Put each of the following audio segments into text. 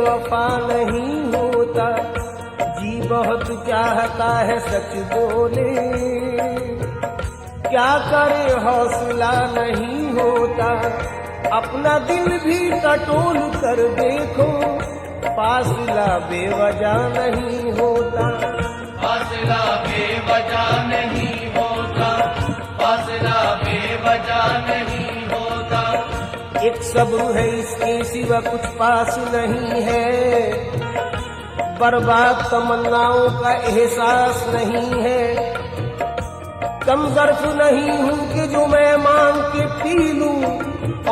वफा नहीं होता, जी बहुत चाहता है सच बोले, क्या करे हौसला नहीं होता, अपना दिल भी टटोल कर देखो, फासला बेवजह नहीं होता, फासला बेवजह नहीं होता, फासला बेवजह नहीं होता। एक सब्र है इसके सिवा कुछ पास नहीं है, बर्बाद तमन्नाओं का एहसास नहीं है, कम ज़र्फ नहीं हूँ कि जो मैं मांग के पी लूं,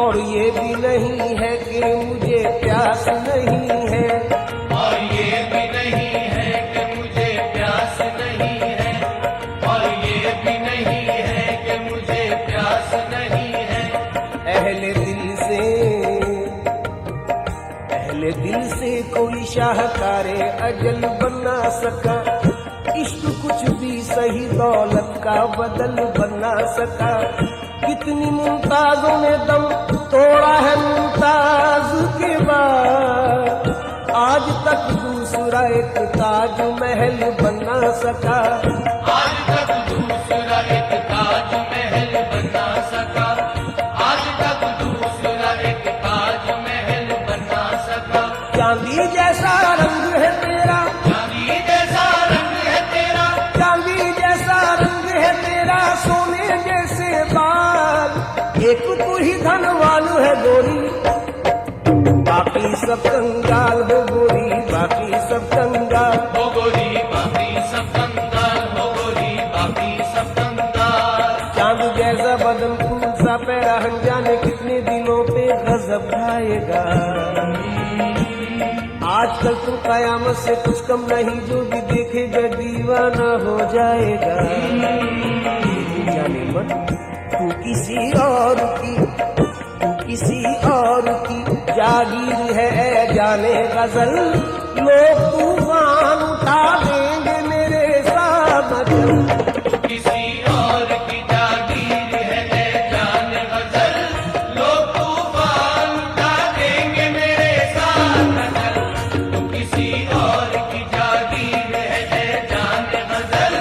और ये भी नहीं है कि मुझे प्यास नहीं है, और ये भी नहीं है कि मुझे प्यास नहीं है, और ये भी नहीं है कि मुझे प्यास नहीं है। अहले दिल से कोई शाहकारे अजल बना सका, इश्क कुछ भी सही दौलत का बदल बना सका, कितनी मुमताजों ने दम तोड़ा है मुमताज के बाद, आज तक दूसरा एक ताज महल बना सका, आज तक दूसरा एक ताज महल बना सका, आज तक दूसरा एक ताज महल बना सका। चांदी जैसा रंग है तेरा, चांदी जैसा रंग है तेरा, चांदी जैसा रंग है तेरा, सोने जैसे बाल, एक तू ही धनवान है गोरी, बाकी सब कंगाल हो गोरी, बाकी सब कंगाल हो गोरी, बाकी सब कंगाल हो गोरी, बाकी सब कंगाल। चांद जैसा बदन फूल सा पैरा, जाने कितने दिनों पे गजब ढाएगा, आजकल तो कयामत से कुछ कम नहीं, जो भी देखेगा दीवाना हो जाएगा, जाने मत तू किसी और की, तू किसी और की जागीर है, जाने गजल लोग तूफान उठा देंगे मेरे साथ चल, किसी और की जागीर है जाने गजल, लोग तूफान उठा देंगे मेरे साथ चल, किसी और की जागीर है जाने गजल,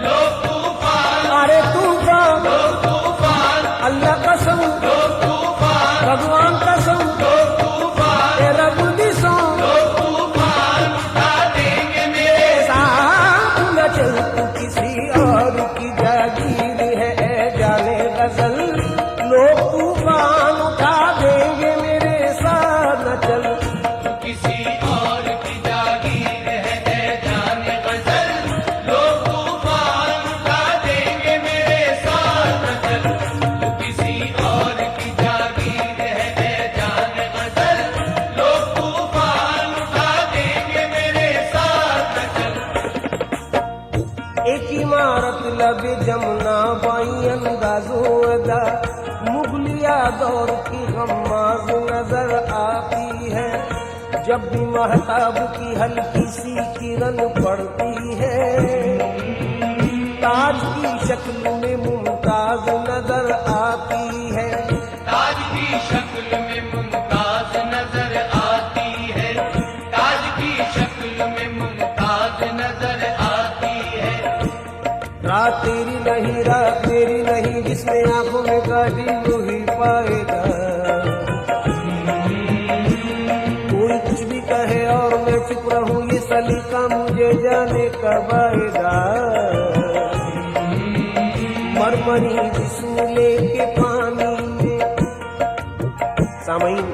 लोग तूफान, अरे तूफान, लोग तूफान, अल्लाह कसम, लोग तूफान, भगवान कसम, लोग तूफान, तेरा बुद्धिसों लोग तूफान उठा देंगे मेरे साथ न चल, तू किसी और की जागीर है, जाने गजल लोग तूफान उठा देंगे मेरे साथ न चल, किसी और की जागीर है जाने गजल, लोग तूफान उठा देंगे मेरे साथ न चल, किसी और की जागीर है जाने गजल, लोग तूफान उठा देंगे मेरे साथ न चल। एक इमारत लबे जमुना बाई अंदाजो अदा, मुगलिया दौर की गम्माज नजर आती है, जब भी महताब की हल्की सी किरण पड़ती है, ताज की शक्ल में मुमताज नजर आती है, ताज की शक्ल में मुमताज नजर आती है, ताज की शक्ल में मुमताज नजर आती है। रात तेरी नहीं जिसने आंखों में काटी वही पाएगा, कोई कुछ भी कहे और मैं चुप रहूं, ये सलीका मुझे जाने कब आएगा, मरमरी जिस्म लेके पानी में सामईन,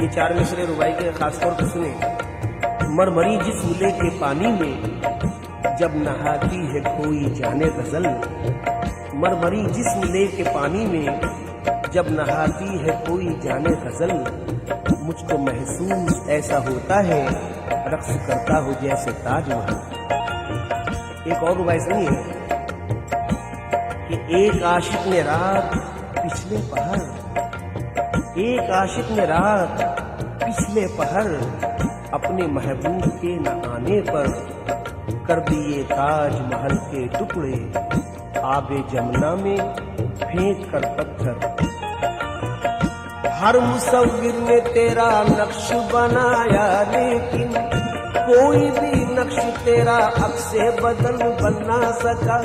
ये 4 मिसरे रुबाई के खासतौर पर सुने। मरमरी जिस्म लेके पानी में जब नहाती है कोई जाने गजल, मरमरी जिस्म लेके पानी में जब नहाती है कोई जाने गजल, मुझको महसूस ऐसा होता है रक्स करता हो जैसे ताजमहल। एक और रुबाई सुनिए कि एक आशिक ने रात पिछले पहर, एक आशिक ने रात पिछले पहर अपने महबूब के न आने पर कर दिए ताजमहल के टुकड़े आबे जमुना में फेंक कर पत्थर। हर मुसव्विर ने तेरा नक्श बनाया लेकिन कोई भी नक्श तेरा अक्से बदल बना सका।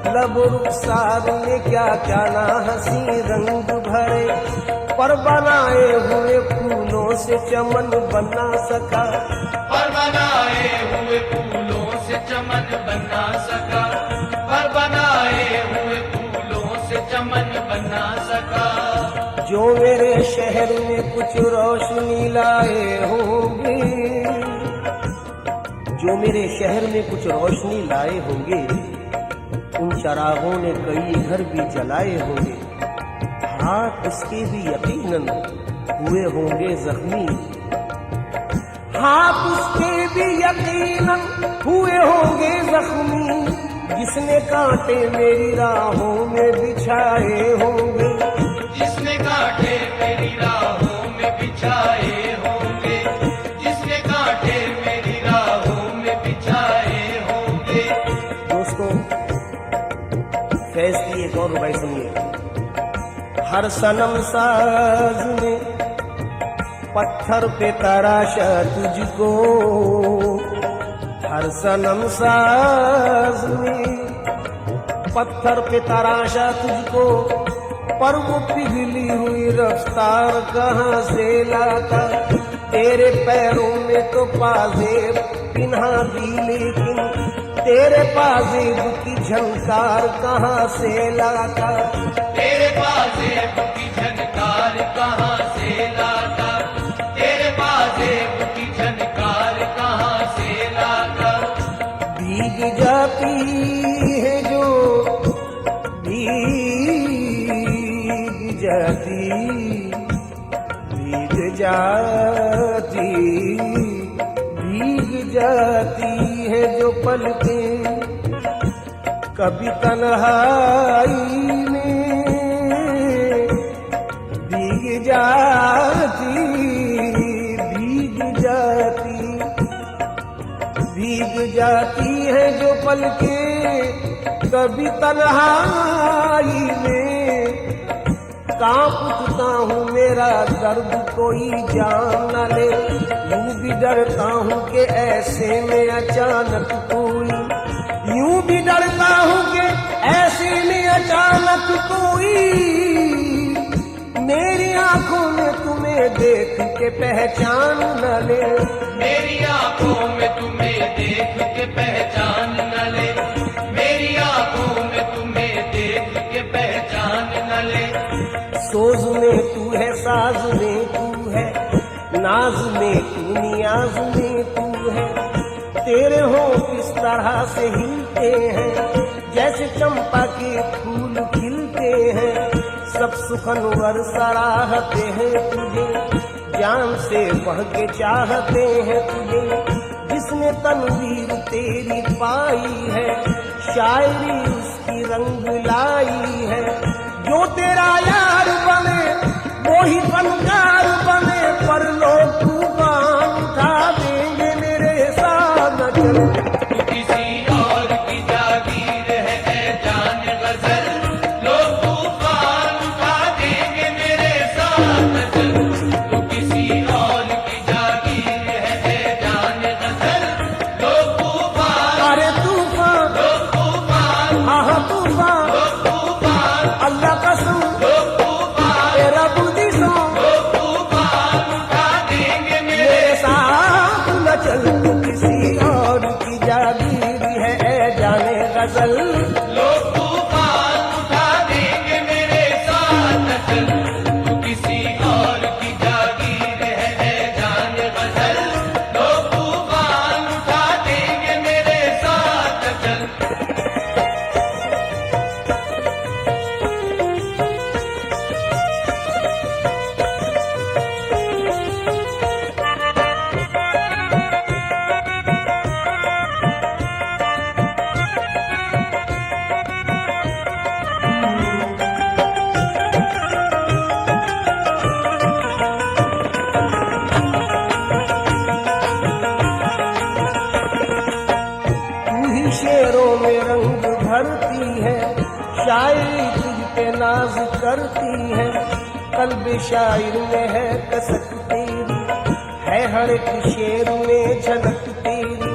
लब रुखसार ने क्या क्या ना हंसी रंग भरे, पर बनाए हुए फूलों से चमन बना सका। पर बनाए हुए फूलों से चमन बना सका, पर बनाए हुए फूलों से चमन बना सका। जो मेरे शहर में कुछ रोशनी लाए होंगे, जो मेरे शहर में कुछ रोशनी लाए होंगे, उन चरागों ने कई घर भी जलाए होंगे। हाथ उसके भी यकीनन हुए होंगे जख्मी, हाथ उसके भी यकीनन हुए होंगे जख्मी, जिसने कांटे मेरी राहों में बिछाए होंगे, जिसने कांटे मेरी राहों में बिछाए होंगे, जिसने कांटे मेरी राहों में बिछाए होंगे। दोस्तों, फैज की एक और रुबाई सुनिए। हर सनम साज ने पत्थर पे तराशा तुझको, हर सनम साज ने पत्थर पे तराशा तुझको, पर वो पिघली हुई रफ्तार कहाँ से लाता। तेरे पैरों में तो पाजेब पिन्हा दी लेकिन तेरे पाजेब की झंकार कहाँ से लाता। तेरे पाजेब की झनकार कहाँ से लाता, तेरे पाजेब की झनकार कहाँ से लाता। भीग जाती है जो भीग जाती, भीग जाती, भीग जाती है जो पलकें कभी तन्हाई में, भीग जाती, भीग जाती, भीग जाती है जो पलकें कभी तन्हाई में। कांप उठता हूँ मेरा दर्द कोई जान न ले, यूं भी डरता हूँ कि ऐसे में अचानक कोई, यूं भी डरता हूँ कि ऐसे में अचानक कोई मेरी आंखों में तुम्हें देख के पहचान न ले, मेरी आंखों में तुम्हें देख के पहचान न ले, मेरी आंखों में तुम्हें देख के पहचान न ले। सोज में तू है, साज में तू है, नाज में तू, नियाज में तू है। तेरे होंठ किस तरह से हिलते हैं जैसे चंपा के फूल खिलते हैं। सब सुखनवर सराहते हैं तुझे, जान से बढ़ के चाहते हैं तुझे। जिसने तनवीर तेरी पाई है, शायरी उसकी रंग लाई है। जो तेरा यार बने वो ही फनकार बने, पर लोग तूफान उठा देंगे मेरे साथ न चल। तू किसी और की जागीर है जान गजल, लोग तूफान उठा देंगे मेरे साथ चल। तू किसी और की जागीर है जान गजल, लोग तूफान, अरे तूफान, लोग तूफान, हाँ तूफान, लोग तूफान, अल्लाह कसम, शायर में है कसक तेरी, है हर एक शेर में झलक तेरी,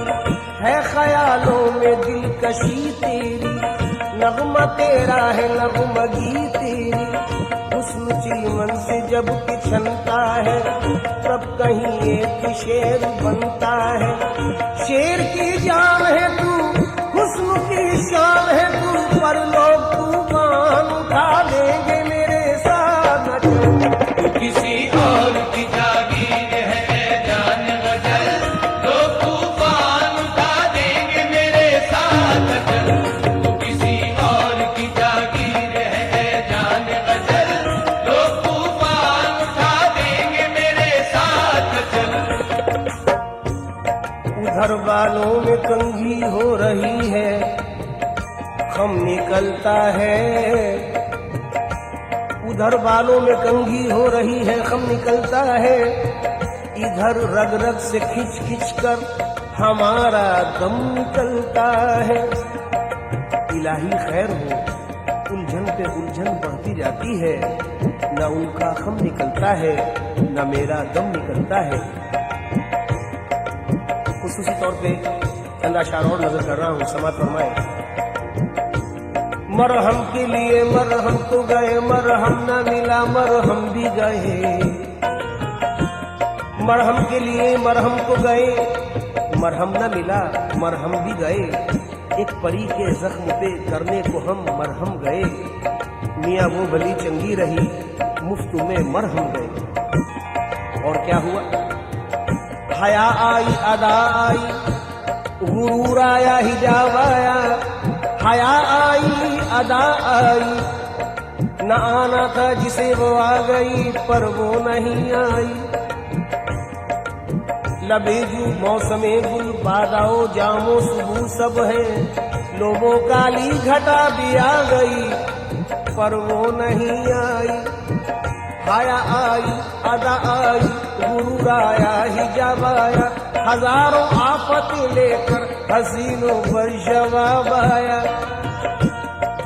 है ख्यालों में दिलकशी तेरी, नगमा तेरा है नगमगी तेरी। हुस्न चिलमन से जब पिछलता है तब कहीं एक शेर बनता है। शेर की जान है तू, हुस्न की शान है तू, पर लोग तूफान उठा लेंगे मेरे साथ न चल। तू किसी और की जागीर है जान गजल, लोग तूफान उठा देंगे मेरे साथ चल। तू किसी और की जागीर है जान गजल, लोग तूफान उठा देंगे मेरे साथ चल। उधर बालों में कंघी हो रही है, खम निकलता है। उधर बालों में कंघी हो रही है, खम निकलता है। इधर रग रग से खिंच खिंच कर हमारा दम निकलता है। इलाही खैर हो, उलझन पे उलझन बढ़ती जाती है। न उनका खम निकलता है न मेरा दम निकलता है। खुसूसी तौर पे चंद अशार और नजर कर रहा हूँ, समात फरमाए। मरहम के लिए मरहम तो गए, मरहम न मिला मरहम भी गए। मरहम के लिए मरहम तो गए, मरहम न मिला मरहम भी गए। एक परी के जख्म पे करने को हम मरहम गए। मियाँ वो भली चंगी रही, मुफ्त में मरहम गए। और क्या हुआ? हया आई अदा आई, गुरूर आया हिजाब आया। हया आई अदा आई, न आना था जिसे वो आ गई पर वो नहीं आई। लबेजू मौसमे गुल बादाओ जामो सुबह सब है। लोगों काली घटा भी आ गई पर वो नहीं आई। हया आई अदा आई, गुरूर आया हिजाब आया। हजारों आफतें लेकर हसीनों पर जवाब आया।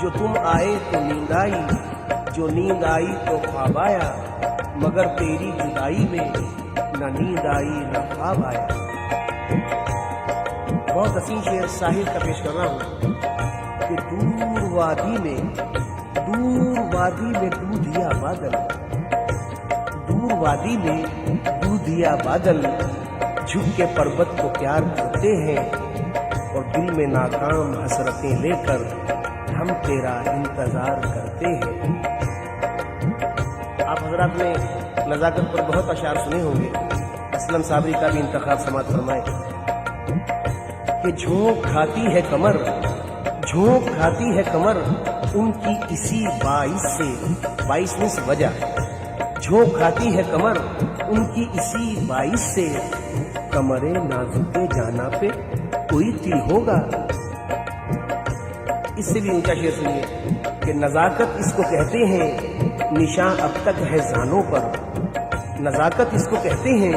जो तुम आए तो नींद आई, जो नींद आई तो ख्वाब आया। मगर तेरी जुदाई में न नींद आई न ख्वाब आया। बहुत हसीन शेर साहिर का पेश कर रहा हूँ कि दूर वादी में दूधिया बादल, दूर वादी में दूधिया बादल झुक के पर्वत को प्यार करते हैं। और दिल में नाकाम हसरतें लेकर हम तेरा इंतजार करते हैं। आप हजरात ने नजाकत पर बहुत अशार सुने होंगे। असलम साबरी का भी इंतखाब समात फरमाए कि झोंक खाती है कमर, झोंक खाती है कमर उनकी इसी बाइस से, बाइस मीन्स वजह। झोंक खाती है कमर उनकी इसी बाइस से, कमरे नाजुके जाना पे कोई तिल होगा। इससे भी ऊंचा शेर सुनिए कि नजाकत इसको कहते हैं निशां अब तक है जानों पर। नजाकत इसको कहते हैं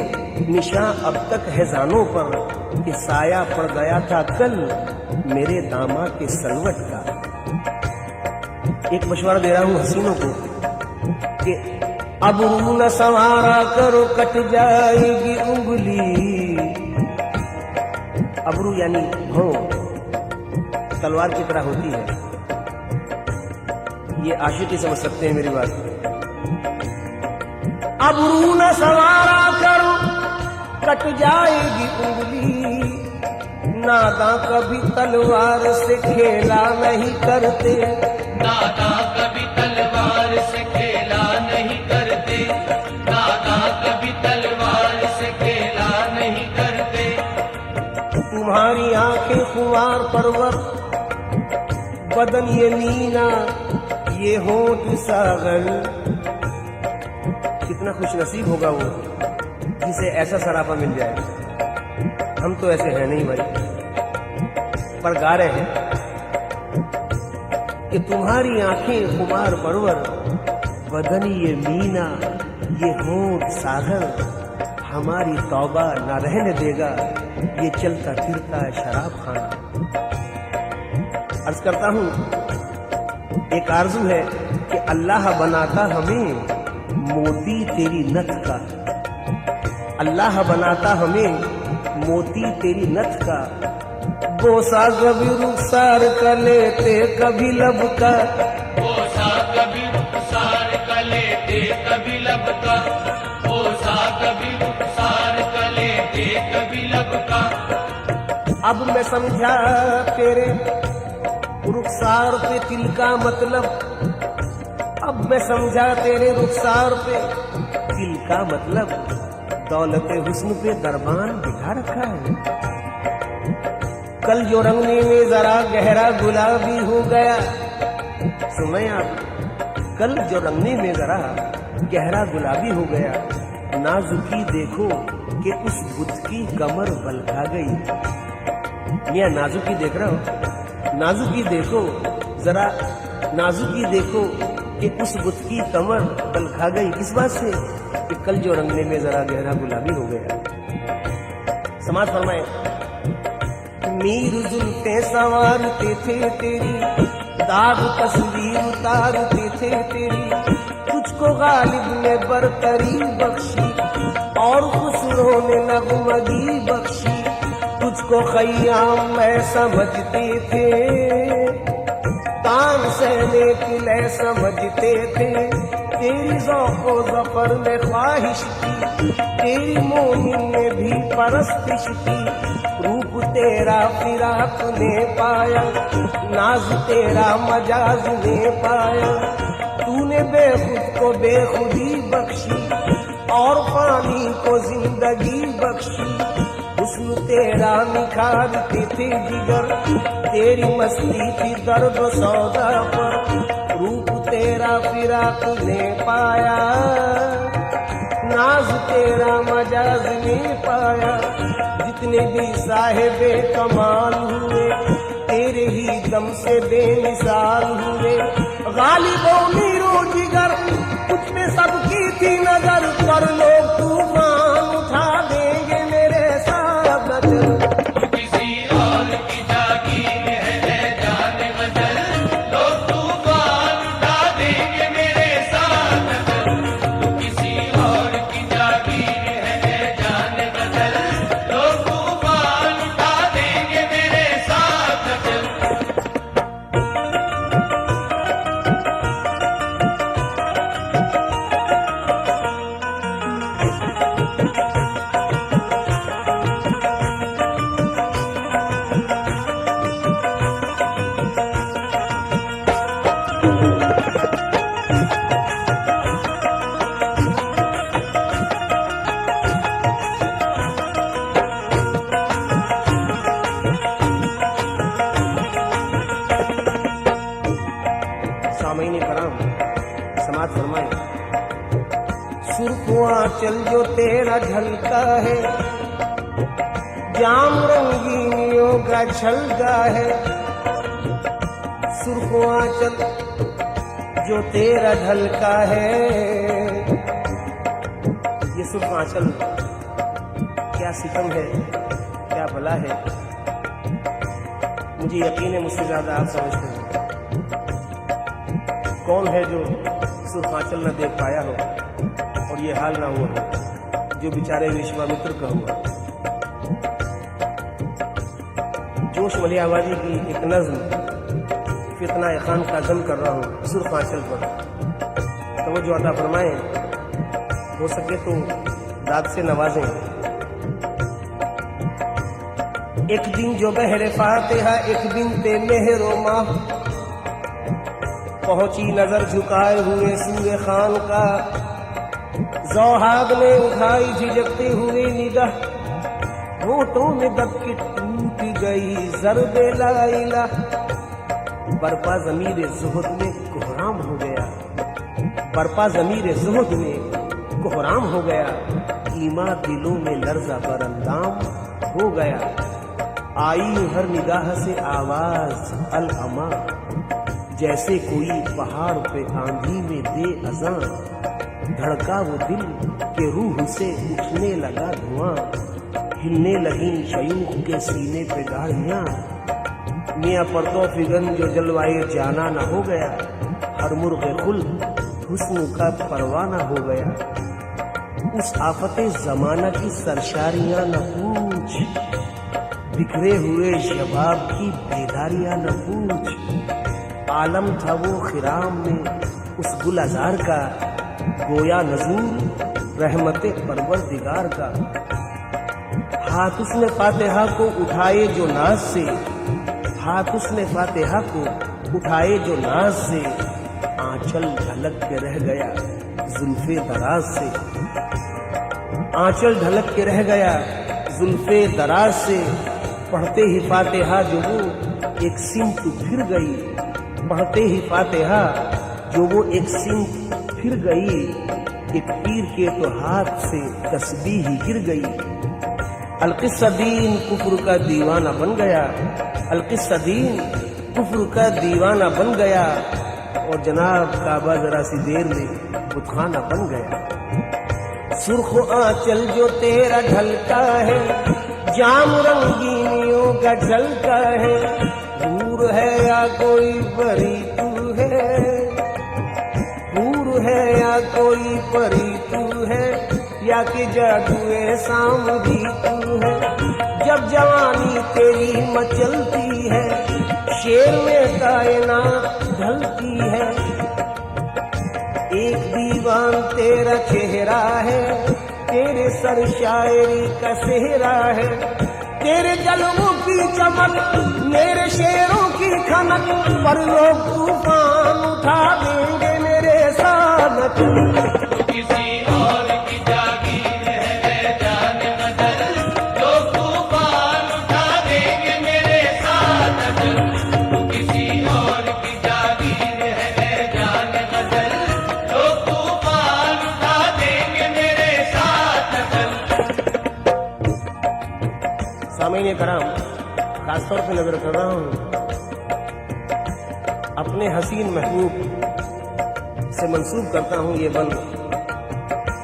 निशां अब तक है जानों पर, कि साया पड़ गया था कल मेरे दामा के सलवट का। एक मशवरा दे रहा हूं हसीनों को कि अब न संवारा करो कट जाएगी उंगली। अबरू यानी भौं तलवार की तरह होती है। ये आशिक ही समझ सकते हैं मेरी बात। अबरू न संवारा करो कट जाएगी उंगली। नादा कभी तलवार से खेला नहीं करते, नादा कभी तलवार से खेला नहीं करते, नादा कभी तलवार से खेला नहीं करते। तुम्हारी आंखें खुमार परवर, बदन ये मीना ये होठ सागर। कितना खुश नसीब होगा वो जिसे ऐसा सरापा मिल जाए। हम तो ऐसे हैं नहीं भाई, पर गा रहे हैं कि तुम्हारी आंखें खुमार परवर, बदन ये मीना ये होठ सागर। हमारी तौबा ना रहने देगा ये चलता फिरता शराब खाना। अर्ज करता हूं एक आरज़ू है कि अल्लाह बनाता हमें मोती तेरी नथ का। अल्लाह बनाता हमें मोती तेरी नथ का। बोसा कभी रुखसार का लेते कभी लब का। ओसा कभी रुखसार का लेते कभी लब का। ओसा कभी रुखसार का लेते कभी लब का। अब मैं समझा तेरे रुखसार पे तिल का मतलब। अब मैं समझा तेरे रुखसार पे तिल का मतलब। दौलत हुस्न पे दरबान बिठा रखा है। कल जो रंगने में जरा गहरा गुलाबी हो गया, सुने आप, कल जो रंगने में जरा गहरा गुलाबी हो गया, नाजुकी देखो कि उस बुत की कमर बल खा गई। मियां नाजुकी देख रहा हो, नाजुकी देखो जरा, नाजुकी देखो कि उस बुत की कमर बल खा गई। किस बात से? कि कल जो रंगने में जरा गहरा गुलाबी हो गया। समाज फरमाए, मीर जुल्फे संवारते थे तेरी, दाग तस्वीर उतारते थे तेरी। तुझको गालिब ने बरतरी बख्शी और खुसरो ने नगमगी बख्शी। तुझको खय्याम में समझते थे, तान सहने किले समझते थे। तेरी ज़ौक़ो ज़फ़र ने ख्वाहिश की, तेरी मोमिन ने भी परस्तिश की। रूप तेरा फिराक ने पाया, नाज तेरा मजाज ने पाया। तूने बेखुद को बेखुदी बख्शी और पानी को जिंदगी बख्शी। हुस्न तेरा निखारते थे जिगर, तेरी मस्ती थी दर्द सौदा पर। रूप तेरा फिराक ने पाया, नाज तेरा मजाज ने पाया। जितने भी साहिबे कमाल हुए, तेरे ही दम से बेमिसाल हुए। गालिबो मीरो जिगर, कुछ में सबकी थी नजर। पर लोग तूफान उठा देंगे मेरे साथ न चल। किसी और की जागीर है जाने बदल, लोग तूफान उठा देंगे मेरे साथ चल। किसी और की जागीर है जाने बदल, लोग तूफान उठा देंगे मेरे साथ चल। सामईन कराम, समाज फरमाए, सुर्ख आंचल जो तेरा ढलका है, जाम रंगीनियों का छलका है। सुर्ख आंचल जो तेरा ढलका है। ये सुर्ख आंचल क्या सितम है, क्या भला है। मुझे यकीन है मुझसे ज्यादा आप समझते हैं। कौन है जो सुर्ख आंचल न देख पाया हो और ये हाल ना हुआ हो जो बेचारे विश्वामित्र का हुआ। जोश वली आवाजी की एक नज्म फितना खान का जम कर रहा हूँ सुर्ख आंचल पर। तो वो जो अता फरमाए, हो सके तो दाद से नवाजें। एक दिन जो बहरे फातिहा, एक दिन ते मेहरो माह। पहुंची नजर झुकाए हुए सूरे खान का, ज़ौहाब ने उठाई झिझकते हुए निगाह। होठों में दबके टूट गई ज़र्बे ला इलाह। बरपा ज़मीर ज़ुहद में कोहराम हो गया, बरपा ज़मीर ज़ुहद में कोहराम हो गया। ईमा दिलों में लर्ज़ा बरंदाम हो गया। आई हर निगाह से आवाज अल अमा, जैसे कोई पहाड़ पे आंधी में दे अज़ां। धड़का वो दिल के रूह से उठने लगा धुआं। हिलने लगी शयूख के सीने पे गाड़ियां। मियाँ पर्दो फिगन जो जलवाए जाना न हो गया। हर मुर्गे खुल हुस्न का परवाना हो गया। उस आफते जमाना की सरशारियां न पूछ, बिखरे हुए शबाब की बेदारियां न पूछ। आलम था वो खिराम में उस गुलजार का, गोया नजूर रहमते परवरदिगार का। हाथ उसने फातिहा को उठाए जो नाज से, हाथ उसने फातिहा को उठाए जो नाज से, आंचल ढलक के रह गया जुल्फे दराज से, आंचल ढलक के रह गया जुल्फे दराज से। पढ़ते ही फातिहा जो वो एक सिमत फिर गई, पढ़ते ही फातिहा जो वो एक सिमत फिर गई। एक पीर के तो हाथ से तस्बीह ही गिर गई। अलकिस्सदीन कुफ्र का दीवाना बन गया, अलकिस्सदीन कुफ्र का दीवाना बन गया। और जनाब काबा जरा सी देर में बुतखाना बन गया। सुर्ख आंचल जो तेरा ढलका है, जाम रंगीनियों का झलका है। दूर है या कोई परी तू है, दूर है या कोई परी तू है, या कि जादुए सामरी तू है। जब जवानी तेरी मचलती है, शेर में कायनात ढलती है। एक दीवान तेरा चेहरा है, तेरे सर शायरी का सेहरा है। तेरे जलवों की चमक, मेरे शेरों की खनक, पर लोग तूफान उठा देंगे मेरे साथ। किसी और की जागीर है जान बदल, लोग तूफान उठा देंगे मेरे साथ। किसी और की जागीर है जान बदल, लोग तूफान उठा देंगे मेरे साथ। सामीन कराम, खासतौर पे नजर कर रहा हूं अपने हसीन महबूब से मंसूब करता हूं ये बंद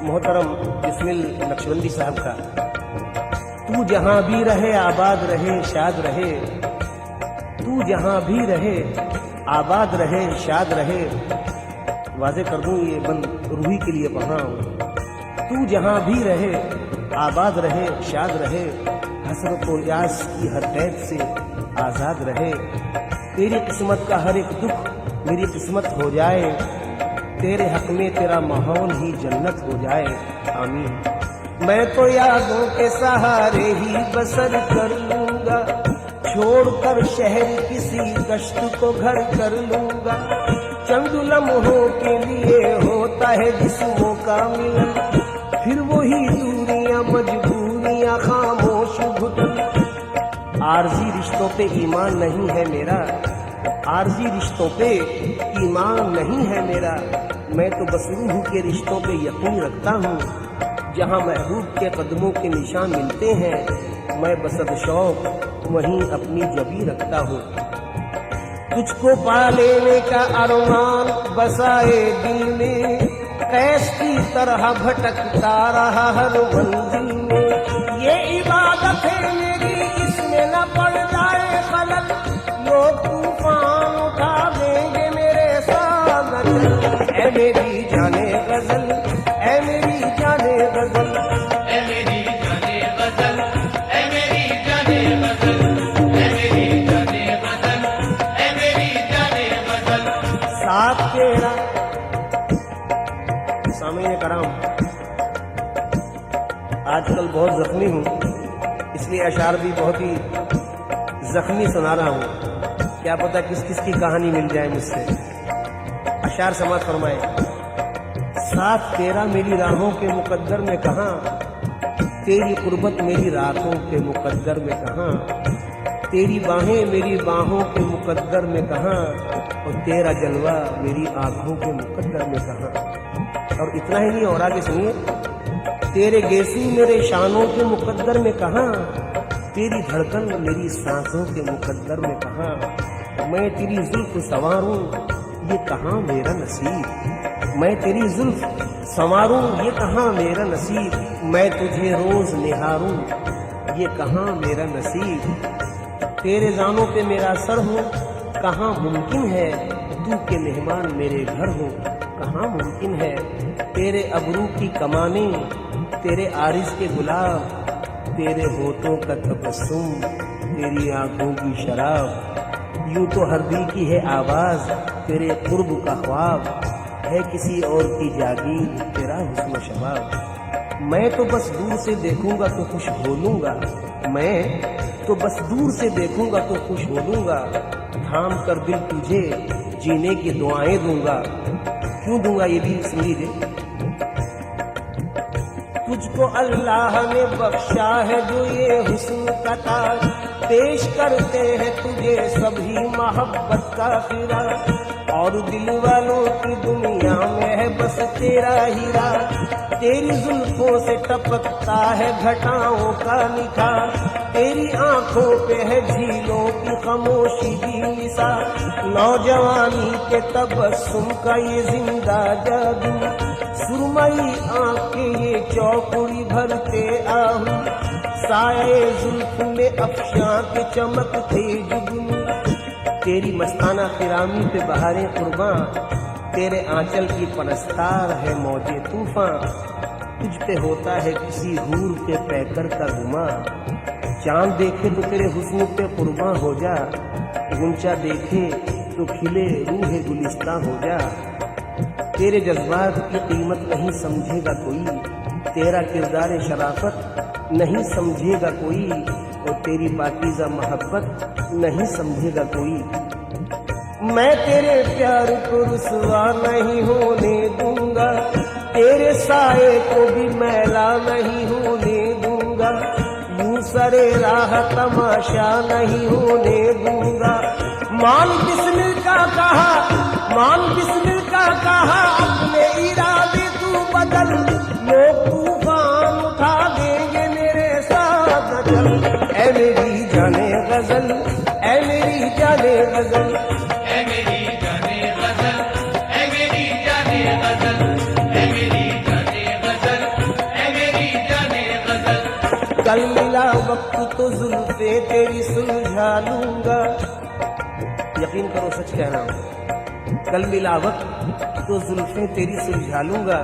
मोहतरम बिस्मिल नक्शबंदी साहब का। तू जहां भी रहे आबाद रहे शाद रहे, तू जहां भी रहे आबाद रहे शाद रहे। वाजे कर दूं ये बंद रूही के लिए पढ़ रहा हूं। तू जहां भी रहे आबाद रहे शाद रहे, हसरत और यास की हर कैद से आजाद रहे। तेरी किस्मत का हर एक दुख मेरी किस्मत हो जाए, तेरे हक में तेरा माहौल ही जन्नत हो जाए। आमीन। मैं तो यादों के सहारे ही बसर कर लूंगा, छोड़कर शहर किसी कष्ट को घर कर लूंगा। चंद लम्हों के लिए होता है जिस्मों का मिलन, फिर वही दूरियां मजबूरियां खामोश घुटन। आरजी रिश्तों पे ईमान नहीं है मेरा, आरजी रिश्तों पे ईमान नहीं है मेरा। मैं तो बस रूह के रिश्तों पे यकीन रखता हूँ, जहाँ महबूब के कदमों के निशान मिलते हैं, मैं बसद शौक वहीं अपनी जबी रखता हूँ। तुझको पा लेने का अरमान बसाए दिल में, कैस की तरह भटकता रहा हर मंजिल में। ये इबादत है मेरी, इसमें न पड़ जाए खलल, लोग तूफान उठा देंगे मेरे साथ। ऐ मेरी जाने गजल, ऐ मेरी जाने गजल, ऐ मेरी जाने गजल, ऐ मेरी जाने गजल, ऐ मेरी जाने गजल, ऐ मेरी जाने गजल। साथ तेरा। सामीन कराम, आजकल बहुत जख्मी हूँ, इसलिए अशार भी बहुत ही जख्मी सुना रहा हूँ। क्या पता किस किस की कहानी मिल जाए मुझसे। अशार समाज फरमाए। साथ तेरा मेरी राहों के मुकद्दर में कहाँ, तेरी कुर्बत मेरी रातों के मुकद्दर में कहाँ। तेरी बाहें मेरी बाहों के मुकद्दर में कहाँ, और तेरा जलवा मेरी आंखों के मुकद्दर में कहाँ। और इतना ही नहीं, और आगे सुनिए। तेरे गेसू मेरे शानों के मुकद्दर में कहाँ, तेरी धड़कन मेरी सांसों के मुकद्दर में कहाँ। मैं तेरी जुल्फ संवारूं ये कहाँ मेरा नसीब, मैं तेरी जुल्फ संवारूं ये कहाँ मेरा नसीब। मैं तुझे रोज निहारूं ये कहाँ मेरा नसीब। तेरे जानों पे मेरा सर हो, कहाँ मुमकिन है तू के मेहमान मेरे घर हो। कहाँ मुमकिन है तेरे अबरू की कमाने, तेरे आरिस के गुलाब, तेरे होठों का तबस्सुम, तेरी आंखों की शराब। यूं तो हर दिल की है आवाज तेरे कुर्ब का ख्वाब, है किसी और की जागीर तेरा हुस्न शबाब। मैं तो बस दूर से देखूंगा तो खुश हो लूंगा, मैं तो बस दूर से देखूंगा तो खुश हो लूंगा। थाम कर दिल तुझे जीने की दुआएं दूंगा। क्यों दूंगा ये भी सुन लीजिए। तुझको अल्लाह ने बख्शा है जो ये हुस्न का ताज, पेश करते हैं तुझे सभी मोहब्बत का खिरा। और दिल वालों की दुनिया में है बस तेरा हीरा, तेरी जुल्फों से टपकता है घटाओं का निखार। तेरी आंखों पे है झीलों की खामोशी भी निसार। नौजवानी के तबस्सुम का ये जिंदा जादू, सुरमई आंखें ये चौकुड़ी भरते आहू। साये जुल्फ में अफशां के चमकते जुगनू, तेरी मस्ताना फिरामी पे बहारे कुर्बान। तेरे आंचल की परस्तार है मौजे तूफान, तुझ पे होता है किसी हूर के पैकर का गुमान। चांद देखे तो तेरे हुस्न पे कुर्बान हो जा, गुंचा देखे तो खिले रूह गुलिस्ता हो जा। तेरे जज्बात की कीमत नहीं समझेगा कोई, तेरा किरदार शराफत नहीं समझेगा कोई, और तेरी पाकीज़ा मोहब्बत नहीं समझेगा कोई। मैं तेरे प्यार को रुसवा नहीं होने दूंगा, तेरे साए को भी मैला नहीं होने दूंगा। यूं सरे राह तमाशा नहीं होने दूंगा। मान बिस्मिल का कहा, मान बिस्मिल का कहा, अपने इरादे तू बदल, लोग तूफान उठा देंगे मेरे साथ न चल। ऐ मेरी जाने गजल, ऐ मेरी जाने गजल, ऐ मेरी जाने गजल, ऐ मेरी जाने गजल, ऐ मेरी जाने गजल, ऐ मेरी जाने गजल। कल मिला वक्त तो जुल्फे तेरी सुलझा लूंगा। यकीन करो सच कह रहा हूं, कल मिला वक्त तो जुल्फे तेरी सुलझा लूंगा।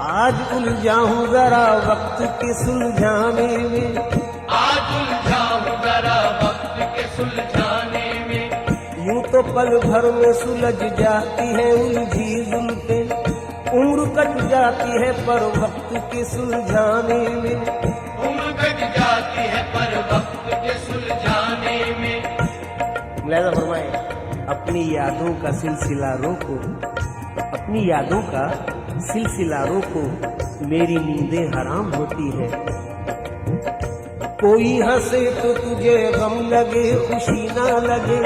आज उलझा हूं जरा वक्त के सुलझाने में, आज उलझा हूं जरा वक्त के सुलझाने में। यूं तो पल भर में सुलझ जाती है उलझी जुल्फे, उम्र कट जाती है पर वक्त के सुलझाने में। उम्र कट जाती है पर वक्त के सुलझाने में। मुलाहिजा फरमाए, अपनी यादों का सिलसिला रोको, अपनी यादों का सिलसिला रोको, मेरी नींदें हराम होती है। कोई हंसे तो तुझे गम लगे खुशी ना लगे,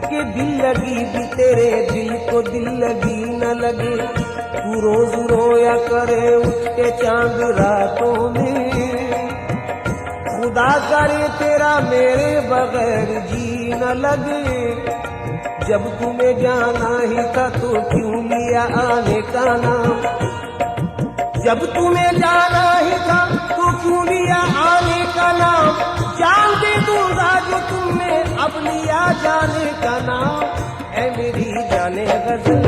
कि दिल लगी भी तेरे दिल को दिल लगी न लगे। तू रोज रोया करे उठ के चांद रातों में, खुदा करे तेरा मेरे बगैर जी न लगे। जब तुम्हें जाना ही था तो क्यों लिया आने का नाम, जब तुम्हें जाना ही था तो क्यों लिया आने का नाम। जान दे दूंगा जो तुमने अब लिया जाने का नाम। ऐ मेरी जाने गजल,